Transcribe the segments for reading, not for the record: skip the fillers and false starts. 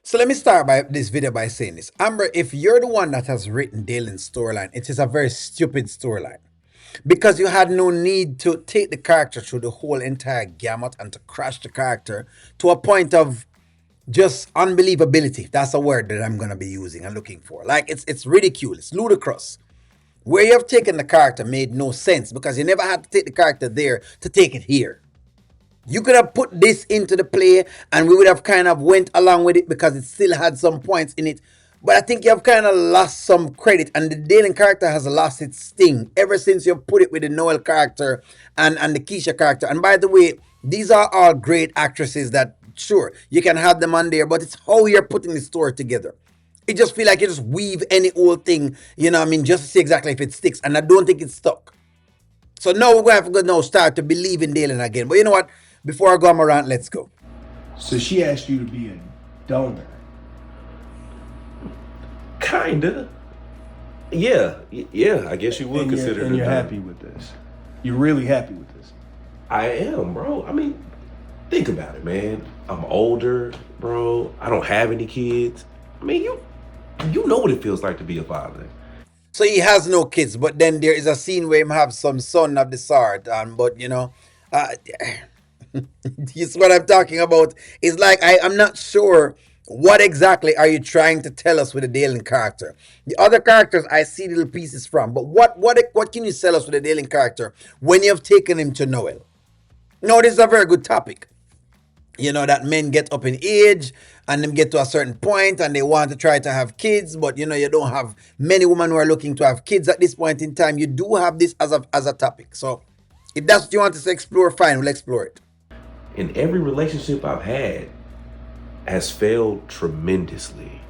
So let me start by this video by saying this. Amber, if you're the one that has written Dalen's storyline, it is a very stupid storyline. Because you had no need to take the character through the whole entire gamut and to crash the character to a point of just unbelievability. That's a word that I'm gonna be using and looking for. Like it's ridiculous, ludicrous. Where you have taken the character made no sense because you never had to take the character there to take it here. You could have put this into the play and we would have kind of went along with it because it still had some points in it. But I think you have kind of lost some credit, and the Dalen character has lost its sting ever since you put it with the Noel character and the Keisha character. And by the way, these are all great actresses that, sure, you can have them on there, but it's how you're putting the story together. It just feel like you just weave any old thing, you know what I mean, just to see exactly if it sticks. And I don't think it's stuck. So now we're going to have to go now start to believe in Dalen again. But you know what? Before I go on my rant, let's go. So she asked you to be a donor. Kinda. Yeah, yeah. I guess you would And consider you're, it. and you're happy with this. You're really happy with this. I am, bro. I mean, think about it, man. I'm older, bro. I don't have any kids. I mean, you know what it feels like to be a father. So he has no kids, but then there is a scene where him have some son of the sort, and but you know, uh, it's what I'm talking about. It's like I'm not sure what exactly are you trying to tell us with the Dalen character. The other characters I see little pieces from, but what can you sell us with the Dalen character when you have taken him to Noel? No, this is a very good topic. You know that men get up in age and them get to a certain point and they want to try to have kids, but you know you don't have many women who are looking to have kids at this point in time. You do have this as a topic. So if that's what you want us to explore, fine, we'll explore it. And every relationship I've had has failed tremendously.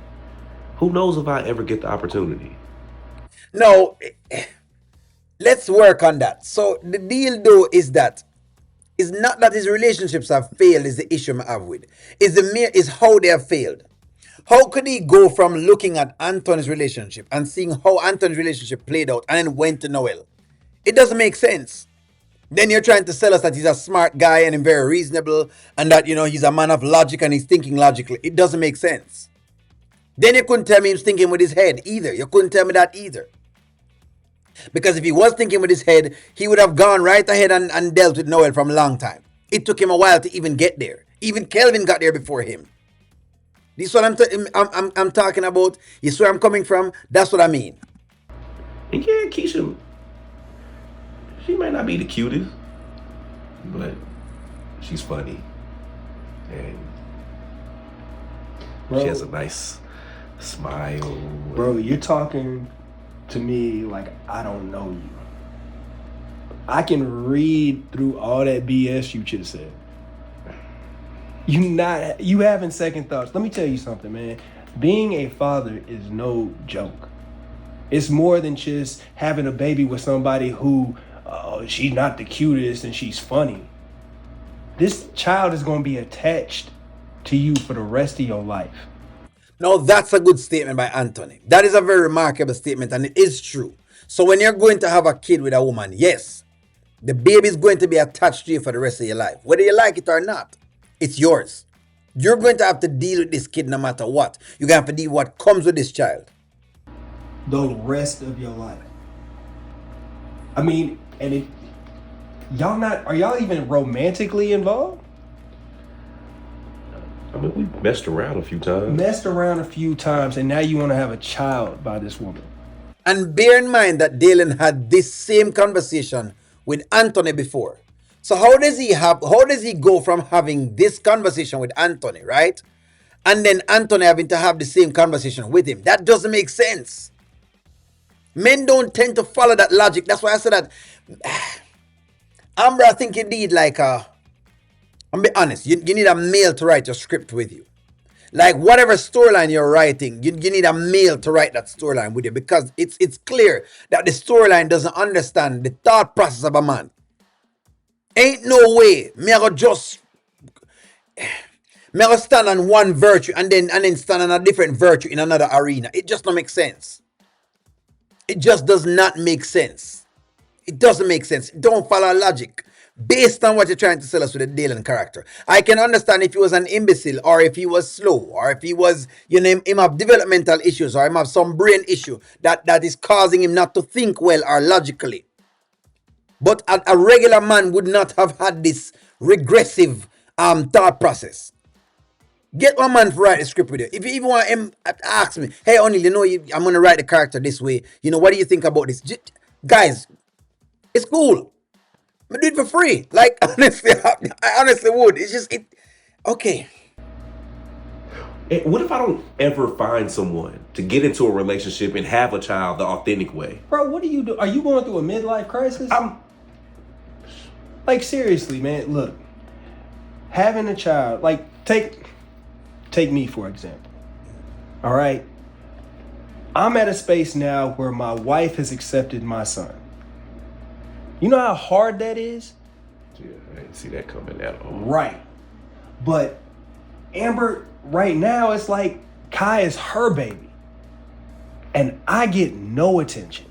Who knows if I ever get the opportunity? Now, let's work on that. So the deal though is that it's not that his relationships have failed is the issue I have with. Is how they have failed. How could he go from looking at Anthony's relationship and seeing how Anthony's relationship played out and then went to Noel? It doesn't make sense. Then you're trying to sell us that he's a smart guy and very reasonable and that, you know, he's a man of logic and he's thinking logically. It doesn't make sense. Then you couldn't tell me he's thinking with his head either. You couldn't tell me that either. Because if he was thinking with his head, he would have gone right ahead and dealt with Noel from a long time. It took him a while to even get there. Even Kelvin got there before him. This is what I'm talking about. You see where I'm coming from? That's what I mean. And yeah, Keisha, she might not be the cutest, but she's funny. And Bro, she has a nice smile. bro, you're talking to me like I don't know you. I can read through all that BS you just said. You having second thoughts. Let me tell you something, man. Being a father is no joke. It's more than just having a baby with somebody who she's not the cutest and she's funny. This child is going to be attached to you for the rest of your life. Now, that's a good statement by Anthony. That is a very remarkable statement, and it is true. So, when you're going to have a kid with a woman, yes, the baby is going to be attached to you for the rest of your life. Whether you like it or not, it's yours. You're going to have to deal with this kid no matter what. You're going to have to deal with what comes with this child. The rest of your life. I mean, and it, are y'all even romantically involved? I mean, we messed around a few times. Messed around a few times and now you want to have a child by this woman. And bear in mind that Dalen had this same conversation with Anthony before. So how does he go from having this conversation with Anthony, right? And then Anthony having to have the same conversation with him. That doesn't make sense. Men don't tend to follow that logic. That's why I said that. Amber, I think you need I'm be honest, you need a male to write your script with you. Like whatever storyline you're writing, you need a male to write that storyline with you because it's clear that the storyline doesn't understand the thought process of a man. Ain't no way me I go just me I go stand on one virtue and then stand on a different virtue in another arena. It just don't make sense. It just does not make sense. It doesn't make sense. Don't follow logic. based on what you're trying to sell us with the Dalen character. I can understand if he was an imbecile, or if he was slow, or if he was, him have developmental issues, or him have some brain issue that is causing him not to think well or logically. But a regular man would not have had this regressive thought process. Get one man to write a script with you. If you even want him, ask me, hey, O'Neal, I'm going to write the character this way. What do you think about this? Guys, it's cool. I do it for free. Like, honestly, I honestly would. It's just, okay. What if I don't ever find someone to get into a relationship and have a child the authentic way? Bro, what do you do? Are you going through a midlife crisis? I'm Like, seriously, man, look. Having a child, like, take me for example. All right? I'm at a space now where my wife has accepted my son. You know how hard that is? Yeah, I didn't see that coming at all. Right. But Amber, right now, it's like Kai is her baby. And I get no attention.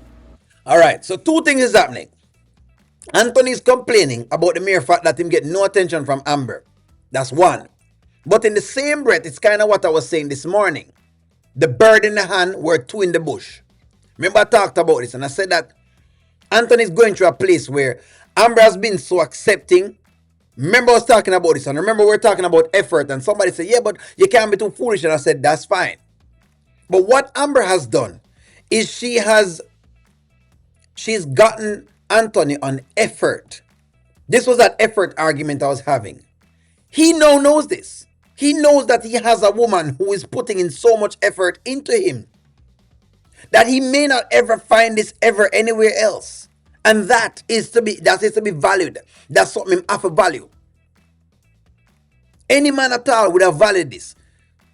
All right, so two things is happening. Anthony's complaining about the mere fact that him get no attention from Amber. That's one. But in the same breath, it's kind of what I was saying this morning. The bird in the hand were two in the bush. Remember I talked about this and I said that Anthony's going through a place where Amber has been so accepting. Remember I was talking about this, and remember we were talking about effort, and somebody said, yeah, but you can't be too foolish. And I said, that's fine. But what Amber has done is she's gotten Anthony on effort. This was that effort argument I was having. He now knows this. He knows that he has a woman who is putting in so much effort into him that he may not ever find this ever anywhere else. And that is to be valued. That's something him have a value. Any man at all would have valued this.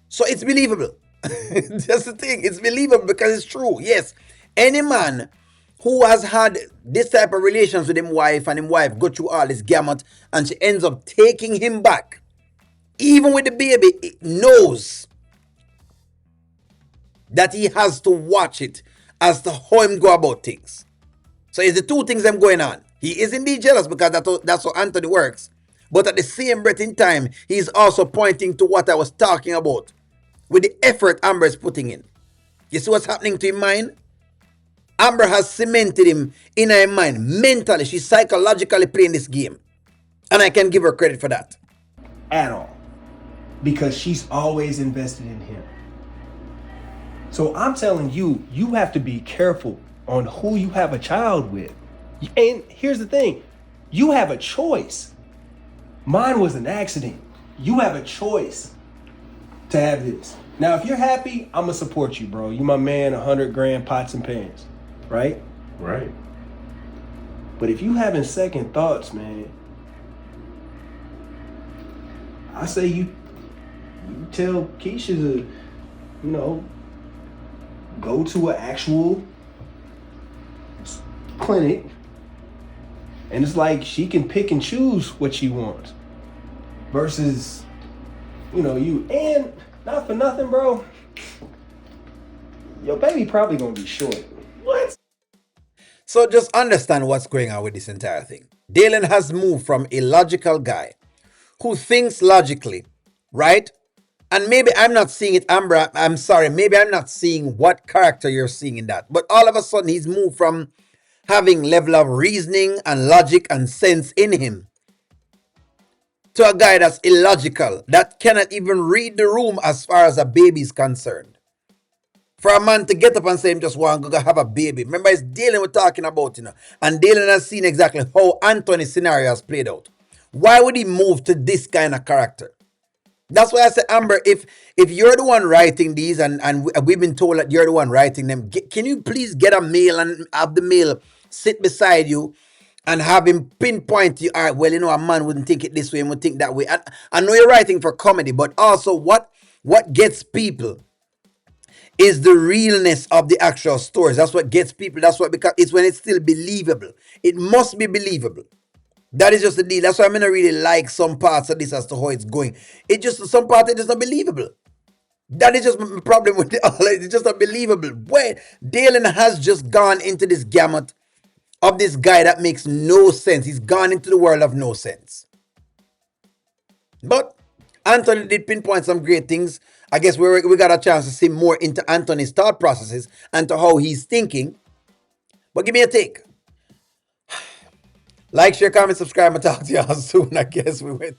So it's believable. That's the thing. It's believable because it's true. Yes. Any man who has had this type of relations with him wife, and him wife go through all this gamut, and she ends up taking him back, even with the baby, knows that he has to watch it as to how him go about things. So it's the two things I'm going on. He is indeed jealous because that's how Anthony works. But at the same breath in time, he's also pointing to what I was talking about with the effort Amber is putting in. You see what's happening to his mind? Amber has cemented him in her mind mentally. She's psychologically playing this game. And I can give her credit for that. At all. Because she's always invested in him. So I'm telling you, you have to be careful on who you have a child with. And here's the thing. You have a choice. Mine was an accident. You have a choice to have this. Now, if you're happy, I'm going to support you, bro. You my man, 100 grand pots and pans. Right? Right. But if you having second thoughts, man, I say you tell Keisha to, go to an actual clinic, and it's like she can pick and choose what she wants versus, you. And not for nothing, bro, your baby probably gonna be short. What? So just understand what's going on with this entire thing. Dalen has moved from a logical guy who thinks logically, right? And maybe I'm not seeing it, Amber. I'm sorry. Maybe I'm not seeing what character you're seeing in that. But all of a sudden, he's moved from having level of reasoning and logic and sense in him to a guy that's illogical, that cannot even read the room as far as a baby is concerned. For a man to get up and say him just want to go have a baby. Remember, it's Dalen we're talking about, And Dalen has seen exactly how Anthony's scenario has played out. Why would he move to this kind of character? That's why I said, Amber, if you're the one writing these, and we've been told that you're the one writing them, can you please get a mail and have the mail sit beside you and have him pinpoint you, all right, well, a man wouldn't think it this way and would think that way. And I know you're writing for comedy, but also what gets people is the realness of the actual stories. That's what gets people. That's what, because it's when it's still believable. It must be believable. That is just the deal. That's why I'm gonna really like some parts of this as to how it's going. It just, some part it is not believable. That is just my problem with it. It's just unbelievable. Where Dalen has just gone into this gamut of this guy that makes no sense. He's gone into the world of no sense. But Anthony did pinpoint some great things. I guess we got a chance to see more into Anthony's thought processes and to how he's thinking. But give me a take. Like, share, comment, subscribe, and talk to y'all soon. I guess we went.